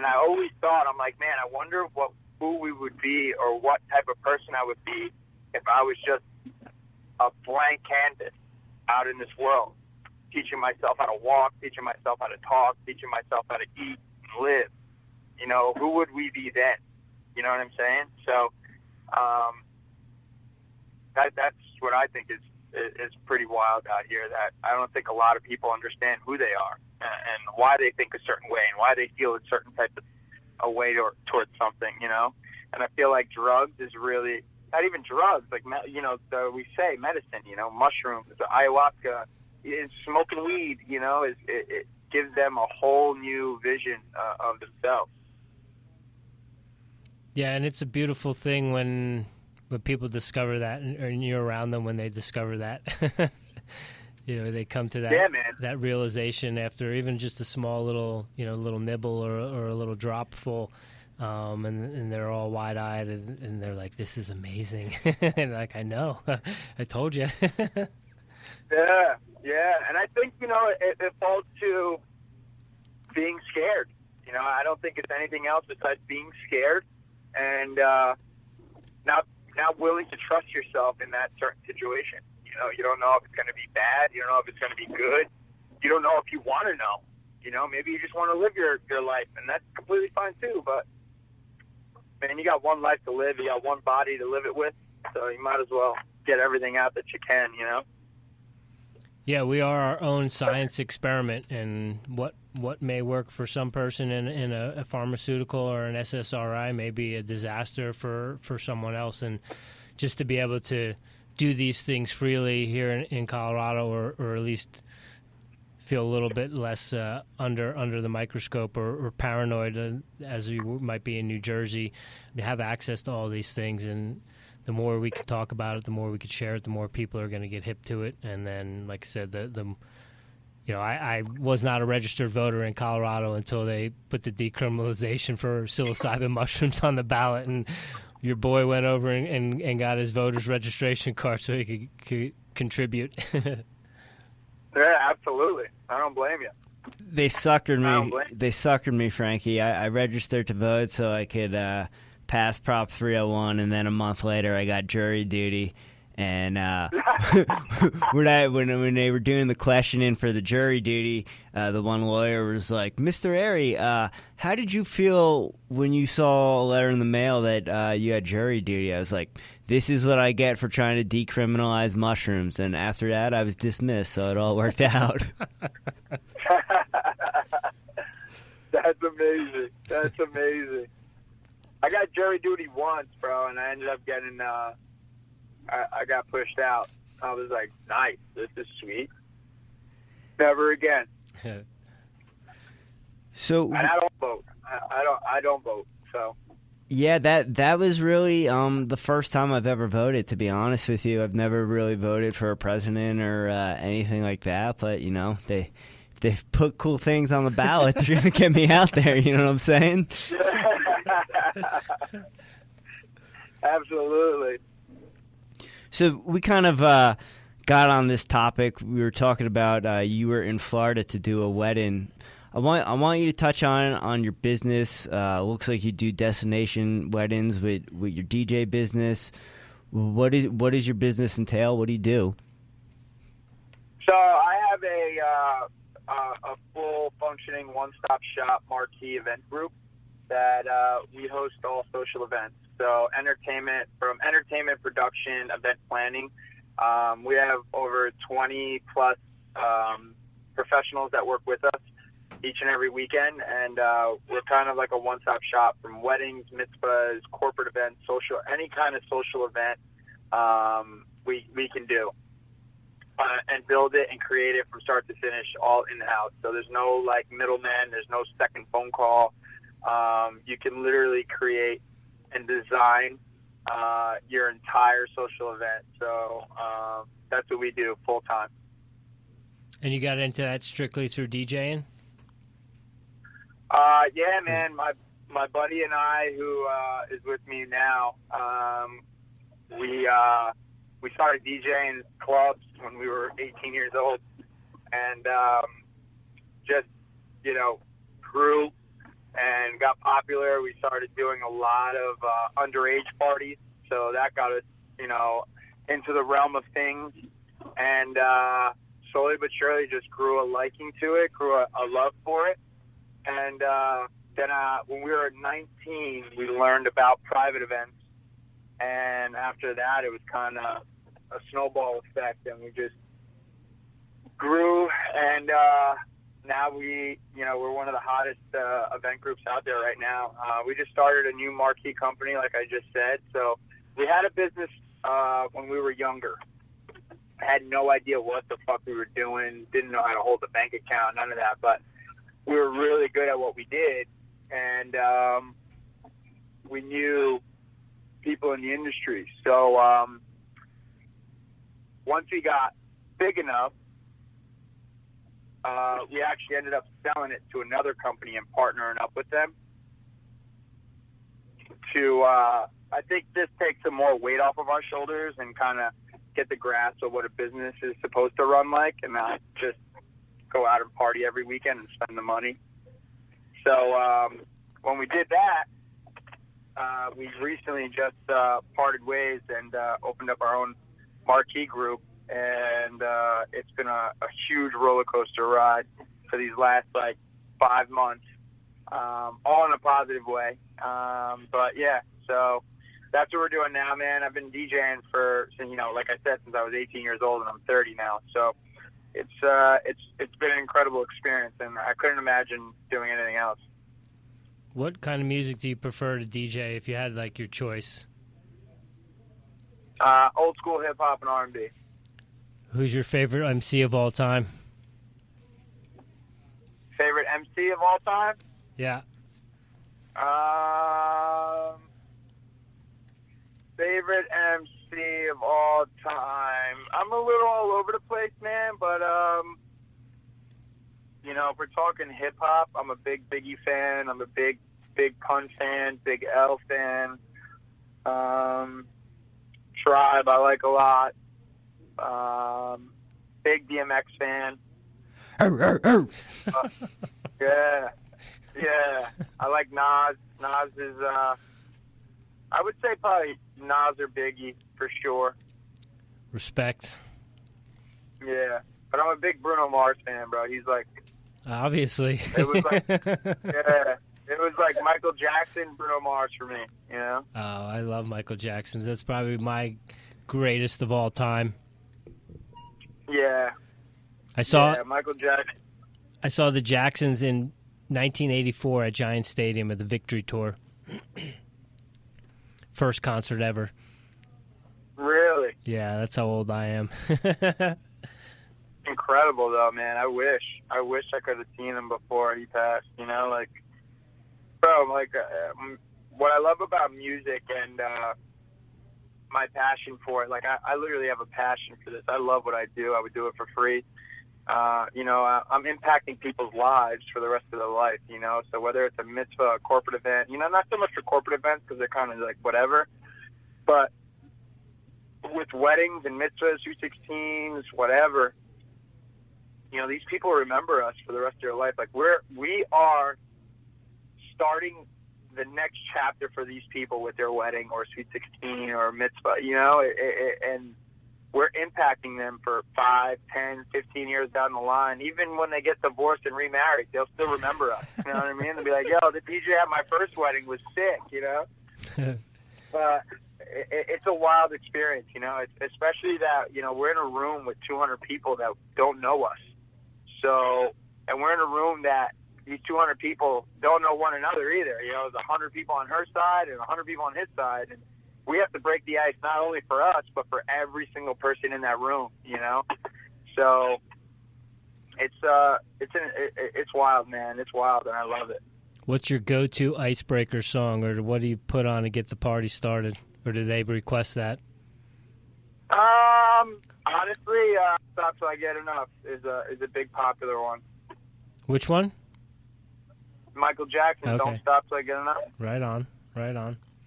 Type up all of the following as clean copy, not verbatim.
And I always thought, I'm like, man, I wonder who we would be or what type of person I would be if I was just a blank canvas out in this world, teaching myself how to walk, teaching myself how to talk, teaching myself how to eat and live. You know, who would we be then? You know what I'm saying? So that's what I think is pretty wild out here, that I don't think a lot of people understand who they are and why they think a certain way and why they feel a certain type of a way towards something, you know? And I feel like drugs is really, not even drugs, like, you know, we say medicine, you know, mushrooms, ayahuasca, smoking weed, you know, it gives them a whole new vision of themselves. Yeah, and it's a beautiful thing when people discover that, and you're around them when they discover that. You know, they come to that realization after even just a small little nibble or a little drop full, and they're all wide-eyed and they're like, "This is amazing," and like, I know, I told you. Yeah, and I think, you know, it falls to being scared. You know, I don't think it's anything else besides being scared and not willing to trust yourself in that certain situation. You know, you don't know if it's going to be bad. You don't know if it's going to be good. You don't know if you want to know. You know, maybe you just want to live your life, and that's completely fine too. But, man, you got one life to live. You got one body to live it with, so you might as well get everything out that you can, you know? Yeah, we are our own science experiment, and what may work for some person in a pharmaceutical or an SSRI may be a disaster for someone else. And just to be able to do these things freely here in Colorado, or at least feel a little bit less under the microscope or paranoid as you might be in New Jersey, to have access to all these things. And the more we can talk about it, the more we can share it, the more people are going to get hip to it. And then, like I said, I was not a registered voter in Colorado until they put the decriminalization for psilocybin mushrooms on the ballot, and your boy went over and got his voter's registration card so he could contribute. Yeah, absolutely. I don't blame you. They suckered me, Frankie. I registered to vote so I could pass Prop 301, and then a month later I got jury duty. And when they were doing the questioning for the jury duty, the one lawyer was like, "Mr. Airey, how did you feel when you saw a letter in the mail that you had jury duty?" I was like, "This is what I get for trying to decriminalize mushrooms." And after that, I was dismissed, so it all worked out. That's amazing. That's amazing. I got jury duty once, bro, and I ended up getting... I got pushed out. I was like, nice, this is sweet. Never again. So, and I don't vote. I don't vote. So. Yeah, that was really the first time I've ever voted. To be honest with you, I've never really voted for a president or anything like that. But you know, they put cool things on the ballot. They're gonna get me out there. You know what I'm saying? Absolutely. So we kind of got on this topic. We were talking about you were in Florida to do a wedding. I want you to touch on your business. Looks like you do destination weddings with your DJ business. What does your business entail? What do you do? So I have a full functioning one-stop shop marquee event group that we host all social events. So from entertainment production, event planning. We have over 20 plus professionals that work with us each and every weekend, and we're kind of like a one-stop shop from weddings, mitzvahs, corporate events, any kind of social event we can do and build it and create it from start to finish, all in-house. So there's no like middleman, there's no second phone call. You can literally create and design your entire social event. So that's what we do full time. And you got into that strictly through DJing? Yeah, man. My buddy and I, who is with me now, we started DJing clubs when we were 18 years old, and just grew and got popular. We started doing a lot of underage parties, so that got us, into the realm of things. And slowly but surely just grew a liking to it, grew a love for it. And then when we were 19, we learned about private events. And after that, it was kind of a snowball effect, and we just grew. And now we're one of the hottest event groups out there right now. We just started a new marquee company, like I just said. So we had a business when we were younger. I had no idea what the fuck we were doing, didn't know how to hold a bank account, none of that. But we were really good at what we did, and we knew people in the industry. So once we got big enough, we actually ended up selling it to another company and partnering up with them to, I think this takes some more weight off of our shoulders and kind of get the grasp of what a business is supposed to run like, and not just go out and party every weekend and spend the money. So when we did that, we recently just parted ways and opened up our own marquee group, and it's been a huge roller coaster ride for these last 5 months, all in a positive way. But yeah, so that's what we're doing now, man. I've been DJing like I said, since I was 18 years old, and I'm 30 now. So it's been an incredible experience, and I couldn't imagine doing anything else. What kind of music do you prefer to DJ if you had your choice? Old school hip hop and R&B. Who's your favorite MC of all time? Favorite MC of all time? Yeah. Favorite MC of all time. I'm a little all over the place, man, but if we're talking hip hop, I'm a big Biggie fan. I'm a big Pun fan, big L fan. Tribe I like a lot. Big DMX fan. Yeah. I like Nas. Nas is, I would say probably Nas or Biggie for sure. Respect. Yeah, but I'm a big Bruno Mars fan, bro. He's obviously. It was it was like Michael Jackson, Bruno Mars for me. Oh, I love Michael Jackson. That's probably my greatest of all time. Yeah. Michael Jackson. I saw the Jacksons in 1984 at Giant Stadium at the Victory Tour. First concert ever. Really? Yeah, that's how old I am. Incredible, though, man. I wish I could have seen him before he passed. What I love about music and my passion for it, I literally have a passion for this. I love what I do. I would do it for free. I'm impacting people's lives for the rest of their life, so whether it's a mitzvah, a corporate event, not so much for corporate events because they're kind of whatever, but with weddings and mitzvahs, U16s, whatever, these people remember us for the rest of their life. We are starting the next chapter for these people with their wedding or Sweet 16 or mitzvah, and we're impacting them for 5, 10, 15 years down the line. Even when they get divorced and remarried, they'll still remember us. You know what I mean? They'll be like, yo, the DJ at my first wedding was sick, But it's a wild experience, especially that, we're in a room with 200 people that don't know us. So, and we're in a room that these 200 people don't know one another either. There's 100 people on her side and 100 people on his side. And we have to break the ice not only for us, but for every single person in that room, So it's wild, man. It's wild, and I love it. What's your go-to icebreaker song, or what do you put on to get the party started, or do they request that? Honestly, Stop Till I Get Enough is a big popular one. Which one? Michael Jackson, okay. Don't Stop Till I Get Enough. Right on.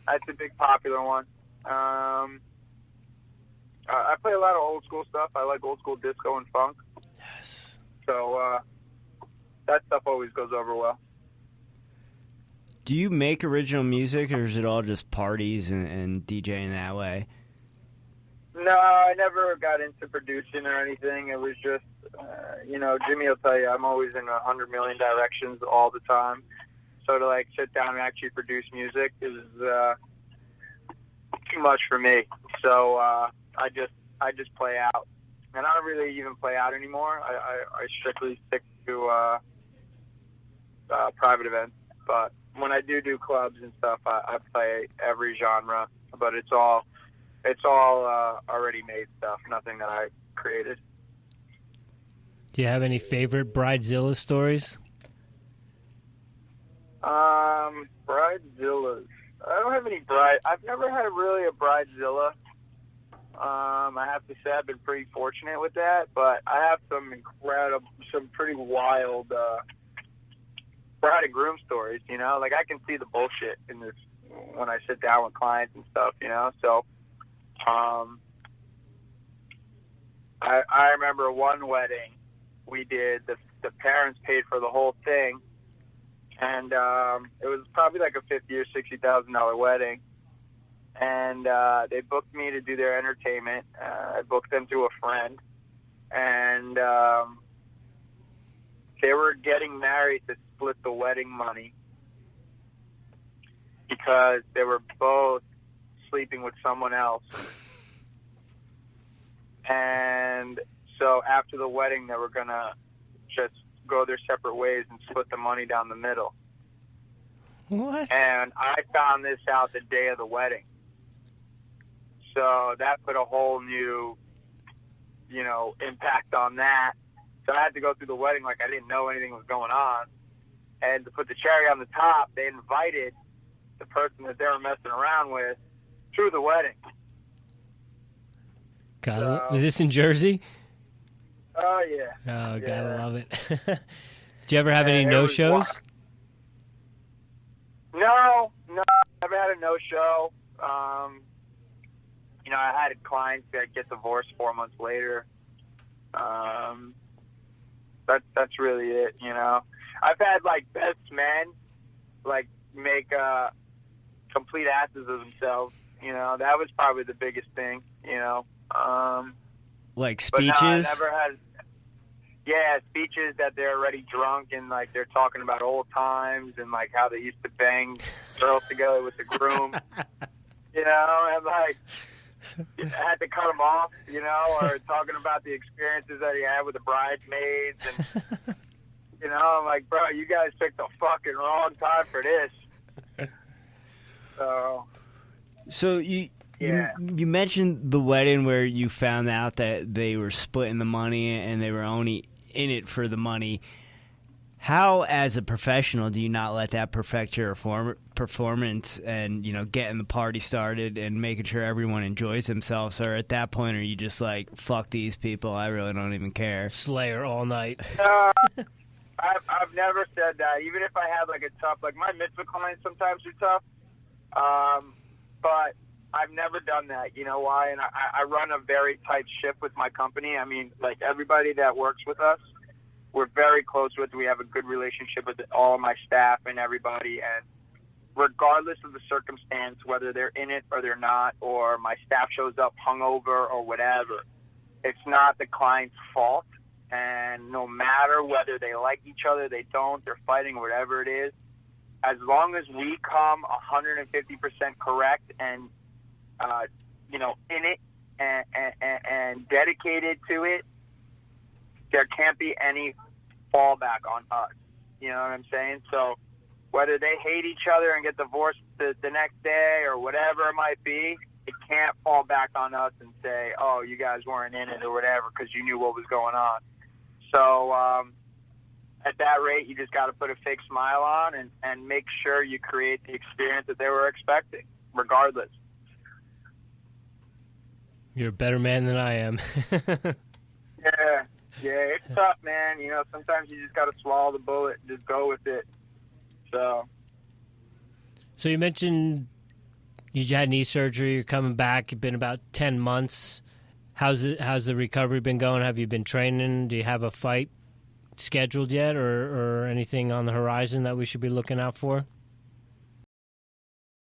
That's a big popular one. I play a lot of old school stuff. I like old school disco and funk. Yes. So that stuff always goes over well. Do you make original music, or is it all just parties and DJing that way? No, I never got into producing or anything. It was just, Jimmy will tell you, I'm always in 100 million directions all the time. So to like sit down and actually produce music is too much for me. So I just play out, and I don't really even play out anymore. I strictly stick to private events. But when I do clubs and stuff, I play every genre. But it's all already made stuff, nothing that I created. Do you have any favorite Bridezilla stories? Bridezillas. I don't have any bride. I've never had really a Bridezilla. I have to say I've been pretty fortunate with that, but I have some pretty wild bride and groom stories. Like I can see the bullshit in this when I sit down with clients and stuff. So. I remember one wedding we did. The parents paid for the whole thing, and it was probably like a $50,000 or $60,000 wedding. And they booked me to do their entertainment. I booked them through a friend, and they were getting married to split the wedding money because they were both sleeping with someone else. And so after the wedding, they were going to just go their separate ways and split the money down the middle. What? And I found this out the day of the wedding. So that put a whole new, impact on that. So I had to go through the wedding like I didn't know anything was going on. And to put the cherry on the top, they invited the person that they were messing around with to the wedding. Was this in Jersey? Oh, yeah. Oh, yeah. Gotta love it. Did you ever have any no-shows? No, never had a no-show. I had clients that get divorced 4 months later. That's really it, I've had, best men, make complete asses of themselves. That was probably the biggest thing, Like speeches? But no, I never had, speeches that they're already drunk and, they're talking about old times and, how they used to bang girls together with the groom, and, I had to cut them off, or talking about the experiences that he had with the bridesmaids. And, I'm like, bro, you guys picked the fucking wrong time for this. So you mentioned the wedding where you found out that they were splitting the money and they were only in it for the money. How, as a professional, do you not let that perfect your performance and, getting the party started and making sure everyone enjoys themselves? Or at that point, are you just like, fuck these people, I really don't even care? Slayer all night. I've never said that. Even if I had, a tough, my mitzvah clients sometimes are tough. But I've never done that. You know why? And I run a very tight ship with my company. I mean, everybody that works with us, we're very close with. We have a good relationship with all of my staff and everybody. And regardless of the circumstance, whether they're in it or they're not, or my staff shows up hungover or whatever, it's not the client's fault. And no matter whether they like each other, they don't, they're fighting, whatever it is, as long as we come 150% correct and, in it and dedicated to it, there can't be any fallback on us. You know what I'm saying? So whether they hate each other and get divorced the next day or whatever it might be, it can't fall back on us and say, oh, you guys weren't in it or whatever because you knew what was going on. So at that rate, you just got to put a fake smile on and make sure you create the experience that they were expecting, regardless. You're a better man than I am. Yeah, it's tough, man. Sometimes you just got to swallow the bullet and just go with it. So you mentioned you had knee surgery. You're coming back. You've been about 10 months. How's the recovery been going? Have you been training? Do you have a fight scheduled yet, or anything on the horizon that we should be looking out for?